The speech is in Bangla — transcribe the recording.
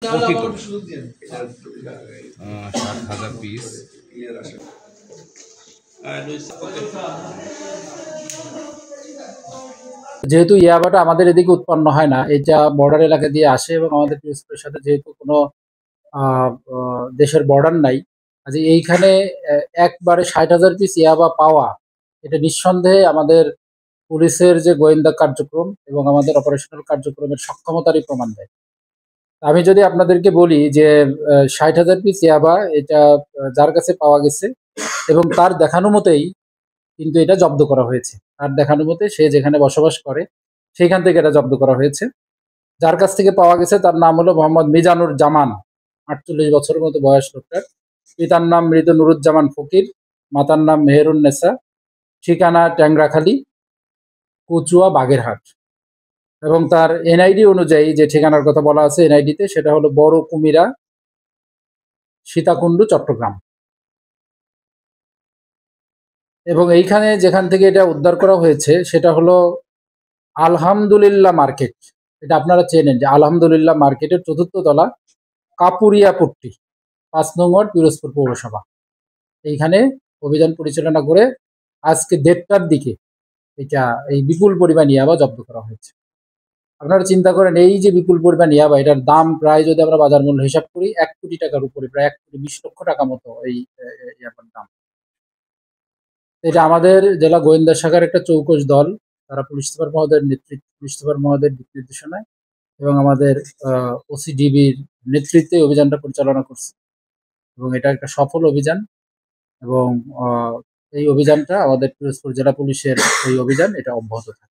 60,000 পিস। যেহেতু ইয়াবাটা আমাদের এদিকে উৎপন্ন হয় না, এটা বর্ডার এলাকা দিয়ে আসে এবং আমাদের পিরোজপুরের সাথে যেহেতু কোনো দেশের বর্ডার নাই, কাজে এইখানে একবারে 60,000 পিস ইয়াবা পাওয়া, এটা নিঃসন্দেহে আমাদের পুলিশের যে গোয়েন্দা কার্যক্রম এবং আমাদের অপারেশনাল কার্যক্রমের সক্ষমতারই প্রমাণ দেয়। আমি যদি আপনাদেরকে বলি যে 60,000 পিস ইয়াবা এটা যার কাছে পাওয়া গেছে এবং তার দেখানো মতেই কিন্তু এটা জব্দ করা হয়েছে। তার দেখানো মতে সে যেখানে বসবাস করে সেখান থেকে এটা জব্দ করা হয়েছে। যার কাছ থেকে পাওয়া গেছে তার নাম হলো মোহাম্মদ মিজানুর জামান, 48 বছরের মতো বয়স লোকটার। পিতার নাম মৃত নুরুজ্জামান ফকির, মাতার নাম মেহেরুন্নেসা, ঠিকানা ট্যাংরাখালী, কচুয়া, বাগেরহাট। এবং তার এনআইডি অনুযায়ী যে ঠিকানার কথা বলা আছে এনআইডিতে, সেটা হলো বড় কুমিরা, সীতাকুণ্ড, চট্টগ্রাম। এবং এইখানে যেখান থেকে এটা উদ্ধার করা হয়েছে সেটা হলো আলহামদুলিল্লাহ মার্কেট। এটা আপনারা চেনেন যে আলহামদুলিল্লাহ মার্কেটের 4র্থ তলা, কাপুরিয়াপট্টি, 5 নং ওয়ার্ড, পিরোজপুর পৌরসভা। এইখানে অভিযান পরিচালনা করে আজকে 1:30টার দিকে এটা এই বিপুল পরিমাণ ইয়াবা জব্দ করা হয়েছে। আপনারা চিন্তা করেন, এই যে বিপুল পরিমাণ ইয়াবা, এটার দাম প্রায় যদি আমরা বাজার মূল্য হিসাব করি 1 কোটি টাকার উপরে, প্রায় 1,20 লক্ষ টাকা মতো এই ইয়াবার দাম। এটা আমাদের জেলা গোয়েন্দা শাখার একটা চৌকস দল, তারা পুলিশ সুপার মহোদয়ের দিক নির্দেশনায় এবং আমাদের ওসিডিবির নেতৃত্বে অভিযানটা পরিচালনা করছে এবং এটা একটা সফল অভিযান। এবং এই অভিযানটা আমাদের পিরোজপুর জেলা পুলিশের এই অভিযান এটা অব্যাহত থাকে।